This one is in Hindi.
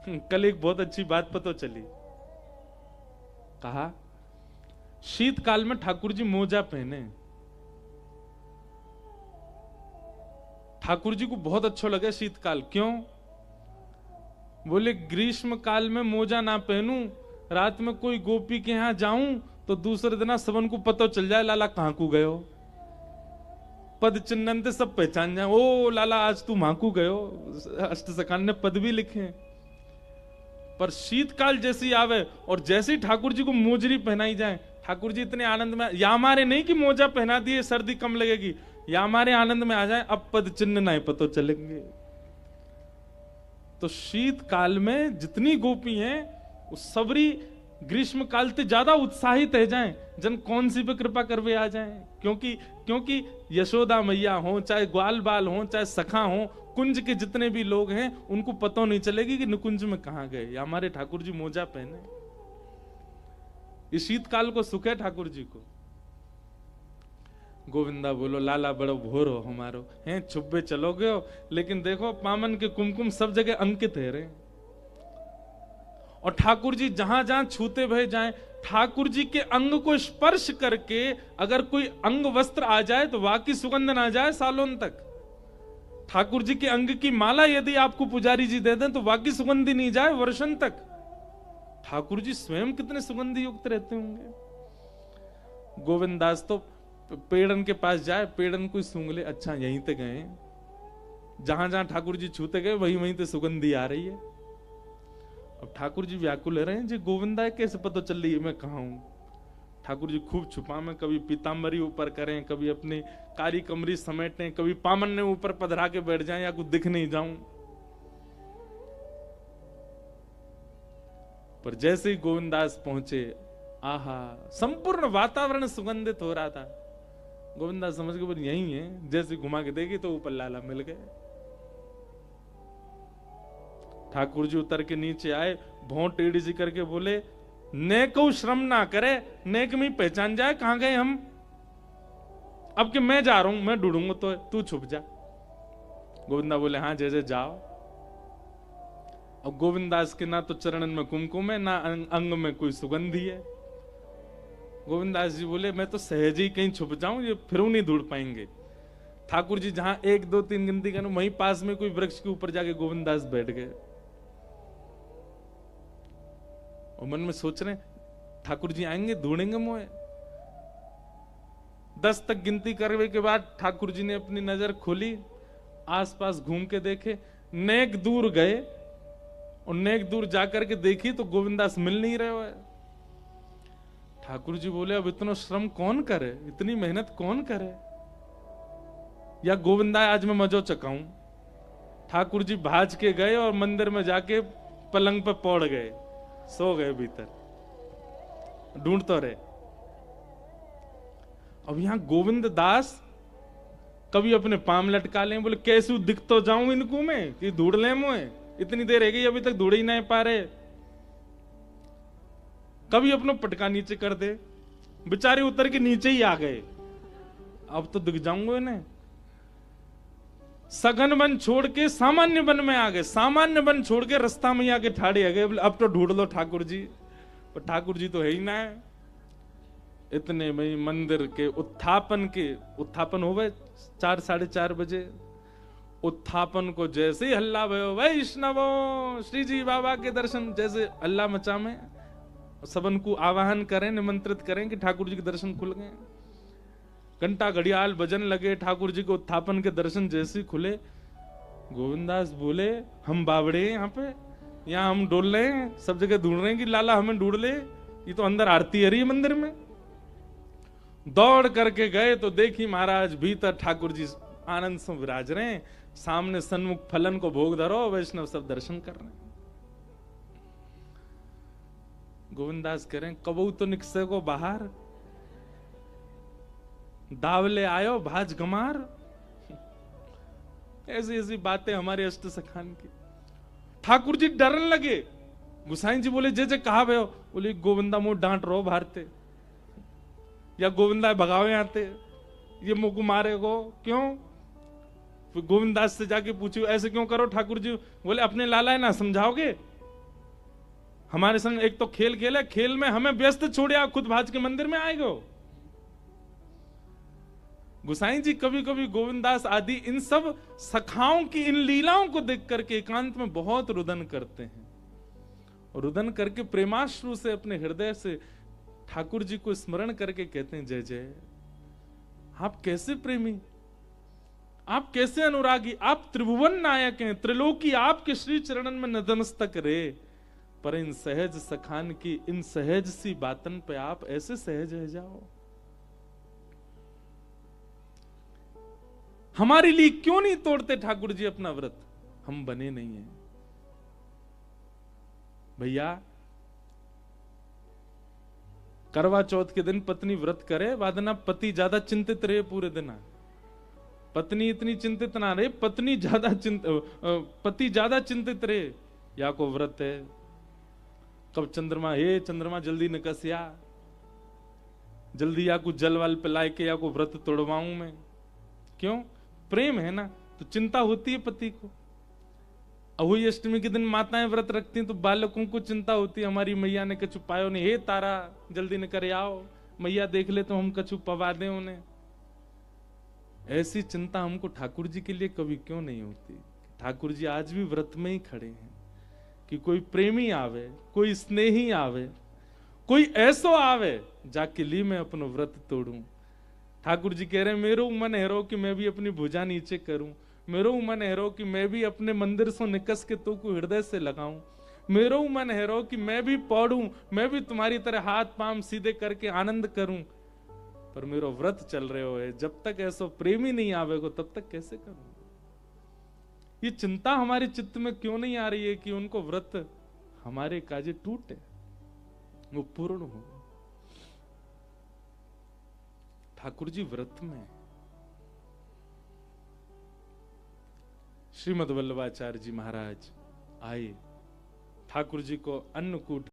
कल एक बहुत अच्छी बात पता चली। कहा शीतकाल में ठाकुर जी मोजा पहने। ठाकुर जी को बहुत अच्छा लगा शीतकाल। क्यों? बोले ग्रीष्म काल में मोजा ना पहनूं, रात में कोई गोपी के यहां जाऊं तो दूसरे दिन सबन को पता चल जाए लाला कहां को गयो, पद चिन्ह सब पहचान जाए, ओ लाला आज तू माकू गयो। अष्टसखान ने पद भी लिखे। पर शीतकाल जैसी आवे और जैसी ठाकुर जी को मोजरी पहनाई जाए, ठाकुर जी इतने आनंद में, या हमारे नहीं कि मोजा पहना दिए सर्दी कम लगेगी, या हमारे आनंद में आ जाए अब पद चिन्ह नहीं पता चलेंगे। तो शीतकाल में जितनी गोपी हैं वो सबरी ग्रीष्म काल से ज्यादा उत्साहित है जाएं, जन कौन सी पे कृपा करवे आ जाएं। क्योंकि यशोदा मैया हो, चाहे ग्वाल बाल हो, चाहे सखा हो, कुंज के जितने भी लोग हैं उनको पता नहीं चलेगी कि निकुंज में कहां गए, या हमारे ठाकुर जी मोजा पहने। इस शीतकाल को सुख है ठाकुर जी को। गोविंदा बोलो लाला बड़ो भोर हो हमारो, हैं छुब्बे चलोगे हो, लेकिन देखो पामन के कुमकुम सब जगह अंकित है रे। और ठाकुर जी जहां जहां छूते भय जाएं, ठाकुर जी के अंग को स्पर्श करके अगर कोई अंग वस्त्र आ जाए तो वाकई सुगंध ना जाए सालों तक। ठाकुर जी के अंग की माला यदि आपको पुजारी जी दे दें तो वाकई सुगंधी नहीं जाए वर्षन तक। ठाकुर जी स्वयं कितने सुगंधी युक्त रहते होंगे। गोविंदास तो पेड़न के पास जाए, पेड़न कोई सूंघ ले, अच्छा यहीं ते गए, जहां जहां ठाकुर जी छूते गए वहीं वहीं ते सुगंधी आ रही है। अब ठाकुर जी व्याकुल रहे हैं जी, गोविंदा कैसे पता चल रही है मैं कहां हूं। ठाकुर जी खूब छुपा में, कभी पीताम्बरी ऊपर करें, कभी अपनी कारी कमरी समेटें, कभी पामन ने ऊपर पधरा के बैठ जाएं या कुछ दिख नहीं जाऊं। पर जैसे ही गोविंदास पहुंचे, आहा संपूर्ण वातावरण सुगंधित हो रहा था। गोविंदास समझ के बोले यही है, जैसे घुमा के देखी तो ऊपर लाला मिल गए। ठाकुर जी उतर के नीचे आए, भौं टेढ़ी सी करके बोले नेक श्रम ना करे, नेक में पहचान जाए कहां गए हम। अब कि मैं जा रहा हूं, मैं ढूंढूंगा तो तू छुप जा। गोविंदा बोले हाँ जैसे जाओ। अब गोविंदास के ना तो चरणन में कुमकुम है, ना अंग में कोई सुगंधी है। गोविंदास जी बोले मैं तो सहज ही कहीं छुप जाऊं, ये फिर नहीं ढूंढ पाएंगे। ठाकुर जी जहां 1 2 3 गिनती करूं, वहीं पास में कोई वृक्ष के ऊपर जाके गोविंदास बैठ गए और मन में सोच रहे ठाकुर जी आएंगे ढूंढेंगे मोए। 10 तक गिनती करने के बाद ठाकुर जी ने अपनी नजर खोली, आसपास घूम के देखे, नेक दूर गए और नेक दूर जाकर के देखी तो गोविंदास मिल नहीं रहे हो। ठाकुर जी बोले अब इतना श्रम कौन करे, इतनी मेहनत कौन करे, या गोविंदा आज मैं मजो चकाऊं। ठाकुर जी भाज के गए और मंदिर में जाके पलंग पर पौड़ गए, सो गए भीतर, ढूंढ तो रहे। अब यहां गोविंद दास कभी अपने पाम लटका लें, बोले कैसे दिख तो जाऊं इनको मैं कि ढूंढ ले मुझे, इतनी देर है गई अभी तक ढूंढ ही नहीं पा रहे। कभी अपना पटका नीचे कर दे, बेचारे उतर के नीचे ही आ गए, अब तो दिख जाऊंगा इन्हें। सघन वन छोड़ के सामान्य वन में आ गए, सामान्य वन छोड़ के रास्ता में आके ठाड़े आ गए, अब तो ढूंढ लो ठाकुर जी। पर ठाकुर जी तो है ही ना है। इतने में मंदिर के उत्थापन हो गए 4 साढ़े 4 बजे। उत्थापन को जैसे ही हल्ला भयो, वैष्णवों श्री जी बाबा के दर्शन, जैसे हल्ला मचा में सबन को आवाहन करें, निमंत्रित करें कि ठाकुर जी के दर्शन खुल गए। घंटा घड़ियाल बजन लगे, ठाकुर जी के उत्थापन के दर्शन जैसे ही खुले, गोविंदास बोले हम बावड़े यहाँ पे, यहाँ हम डोल रहे हैं, सब जगह ढूंढ रहे हैं कि लाला हमें ढूंढ ले, ये तो अंदर आरती हो रही है मंदिर में। दौड़ करके गए तो देखी महाराज भीतर ठाकुर जी आनंद से विराज रहे हैं, सामने सन्मुख फलन को भोग धरो, वैष्णव सब दर्शन कर रहे हैं। गोविंदास कह रहे हैं कबू तो निकसे को बाहर, दावले आयो भाज गमार। ऐसी ऐसी बातें हमारे अष्ट सखान की। ठाकुर जी डरने लगे। गुसाई जी बोले जे कहा भयो, बोले गोविंदा मुंह डांट रो भारते, या गोविंदा भगावे आते, ये मुंह को मारे को क्यों। फिर गोविंदास से जाके पूछो ऐसे क्यों करो ठाकुर जी, बोले अपने लाला है ना समझाओगे, हमारे संग एक तो खेल खेले, खेल में हमें व्यस्त छोड़िया, खुद भाज के मंदिर में आएगो। गोसाई जी कभी कभी गोविंदास आदि इन सब सखाओं की इन लीलाओं को देख करके एकांत में बहुत रुदन करते हैं, और रुदन करके प्रेमाश्रु से अपने हृदय से ठाकुर जी को स्मरण करके कहते हैं, जय जय, आप कैसे प्रेमी, आप कैसे अनुरागी, आप त्रिभुवन नायक हैं, त्रिलोकी आपके श्री चरणन में नतमस्तक रे, पर इन सहज सखान की इन सहज सी बातन पे आप ऐसे सहज रह जाओ। हमारे लिए क्यों नहीं तोड़ते ठाकुर जी अपना व्रत? हम बने नहीं हैं भैया। करवा चौथ के दिन पत्नी व्रत करे, वादना पति ज्यादा चिंतित रहे पूरे दिन, पत्नी इतनी चिंतित ना रहे, पत्नी ज्यादा पति ज्यादा चिंतित रहे। या को व्रत है, कब चंद्रमा, हे चंद्रमा जल्दी निकसिया, जल्दी या को जल वाल पिलाए के या को व्रत तोड़वाऊं मैं। क्यों? प्रेम है ना, तो चिंता होती है पति को। अहोई अष्टमी के दिन माताएं व्रत रखती हैं तो बालकों को चिंता होती है, हमारी मैया ने कछु पायो नहीं, हे तारा जल्दी न करे आओ, मैया देख ले तो हम कछु पवा दें उन्हें। ऐसी चिंता हमको ठाकुर जी के लिए कभी क्यों नहीं होती? ठाकुर जी आज भी व्रत में ही खड़े हैं कि कोई प्रेमी आवे, कोई स्नेही आवे, कोई ऐसो आवे जाके ली मैं अपनो व्रत तोड़ूं। ठाकुर जी कह रहे हैं, मेरो मन है रो कि मैं भी अपनी भुजा नीचे करूं, मेरो मन है रो कि मैं भी अपने मंदिर से निकस के तो को हृदय से लगाऊं, मेरो मन है रो कि मैं भी पढ़ूं, मैं भी तुम्हारी तरह हाथ पांव सीधे करके आनंद करूं, पर मेरो व्रत चल रहे हो है, जब तक ऐसा प्रेमी नहीं आवेगो तब तक कैसे करूं? ये चिंता हमारे चित्त में क्यों नहीं आ रही है कि उनको व्रत हमारे काजे टूटे, वो पूर्ण हो। ठाकुर जी व्रत में, श्रीमद वल्लभाचार्य जी महाराज आए, ठाकुर जी को अन्नकूट